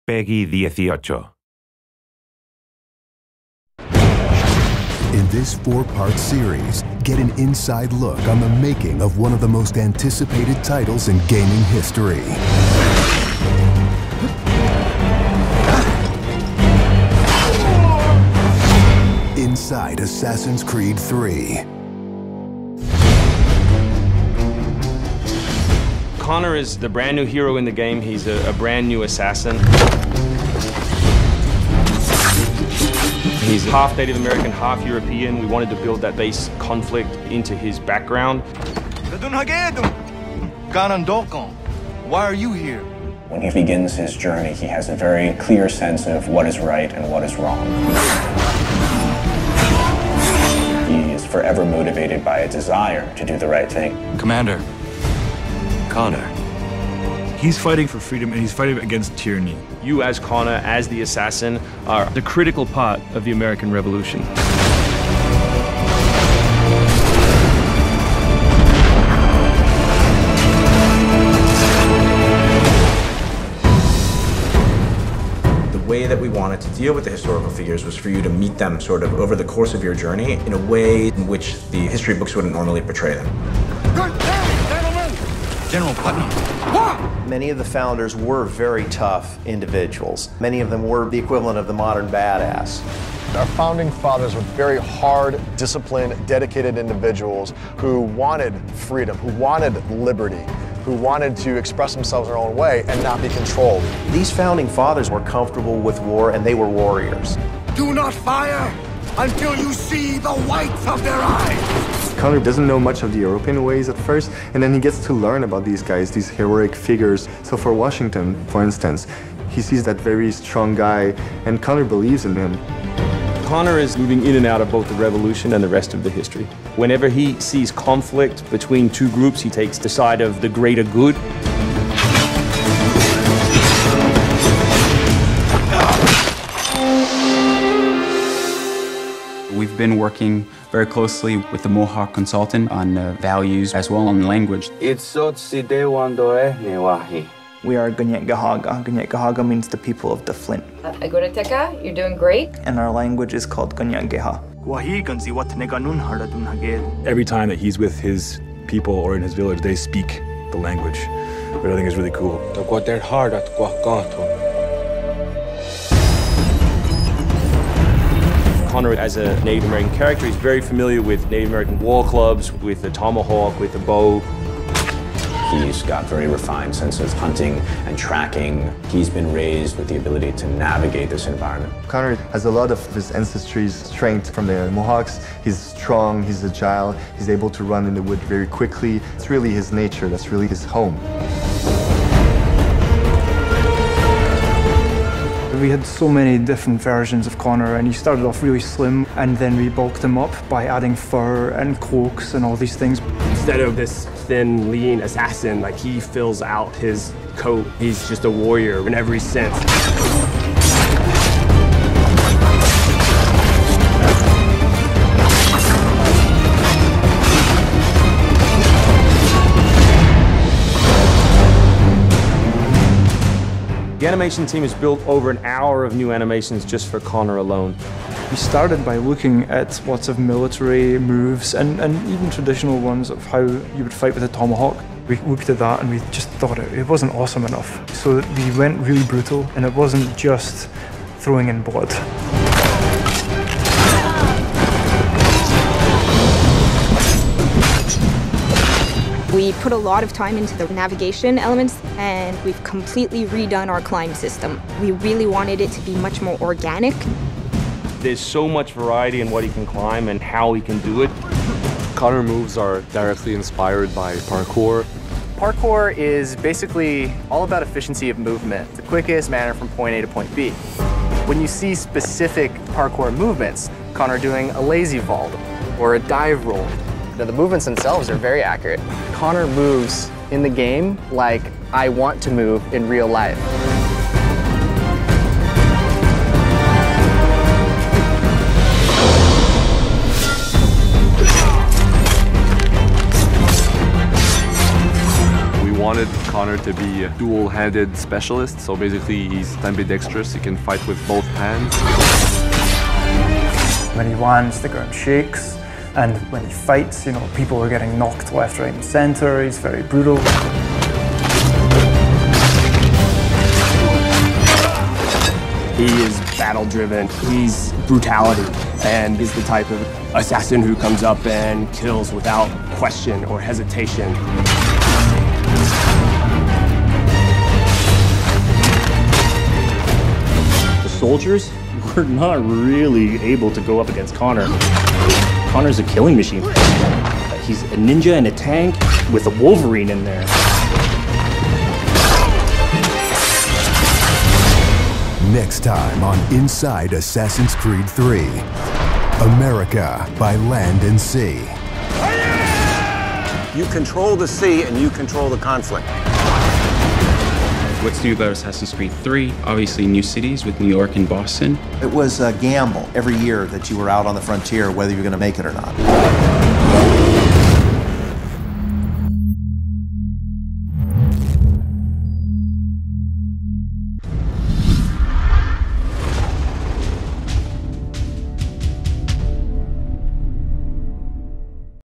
Peggy 18. In this 4-part series, get an inside look on the making of one of the most anticipated titles in gaming history. Inside Assassin's Creed 3. Connor is the brand new hero in the game. He's a brand new assassin. He's half Native American, half European. We wanted to build that base conflict into his background. Why are you here? When he begins his journey, he has a very clear sense of what is right and what is wrong. He is forever motivated by a desire to do the right thing. Commander. Connor. He's fighting for freedom and he's fighting against tyranny. You as Connor, as the assassin, are the critical part of the American Revolution. The way that we wanted to deal with the historical figures was for you to meet them sort of over the course of your journey in a way in which the history books wouldn't normally portray them. General Putnam. Many of the founders were very tough individuals. Many of them were the equivalent of the modern badass. Our founding fathers were very hard, disciplined, dedicated individuals who wanted freedom, who wanted liberty, who wanted to express themselves their own way and not be controlled. These founding fathers were comfortable with war and they were warriors. Do not fire until you see the whites of their eyes. Connor doesn't know much of the European ways at first, and then he gets to learn about these guys, these heroic figures. So for Washington, for instance, he sees that very strong guy, and Connor believes in him. Connor is moving in and out of both the revolution and the rest of the history. Whenever he sees conflict between two groups, he takes the side of the greater good. We've been working very closely with the Mohawk consultant on values as well on language. We are Gunyet Gahaga. Gunyet Gahaga means the people of the Flint. Agurateka, you're doing great. And our language is called Gunyet Geha. Every time that he's with his people or in his village, they speak the language, which I think is really cool. Connor, as a Native American character, he's very familiar with Native American war clubs, with the tomahawk, with the bow. He's got a very refined sense of hunting and tracking. He's been raised with the ability to navigate this environment. Connor has a lot of his ancestry's strength from the Mohawks. He's strong, he's agile, he's able to run in the wood very quickly. It's really his nature, that's really his home. We had so many different versions of Connor, and he started off really slim, and then we bulked him up by adding fur and cloaks and all these things. Instead of this thin, lean assassin, like he fills out his coat. He's just a warrior in every sense. The animation team has built over an hour of new animations just for Connor alone. We started by looking at lots of military moves and even traditional ones of how you would fight with a tomahawk. We looked at that and we just thought it wasn't awesome enough. So we went really brutal, and it wasn't just throwing in blood. We put a lot of time into the navigation elements, and we've completely redone our climb system. We really wanted it to be much more organic. There's so much variety in what he can climb and how he can do it. Connor moves are directly inspired by parkour. Parkour is basically all about efficiency of movement, the quickest manner from point A to point B. When you see specific parkour movements, Connor doing a lazy vault or a dive roll, now, the movements themselves are very accurate. Connor moves in the game like I want to move in real life. We wanted Connor to be a dual-handed specialist. So basically, he's ambidextrous. He can fight with both hands. When he lands, the ground shakes. And when he fights, you know, people are getting knocked left, right, and center. He's very brutal. He is battle-driven. He's brutality, and he's the type of assassin who comes up and kills without question or hesitation. The soldiers were not really able to go up against Connor. Connor's a killing machine. He's a ninja in a tank with a Wolverine in there. Next time on Inside Assassin's Creed 3, America by Land and Sea. You control the sea and you control the conflict. What's new about Assassin's Creed 3? Obviously new cities with New York and Boston. It was a gamble every year that you were out on the frontier, whether you're going to make it or not.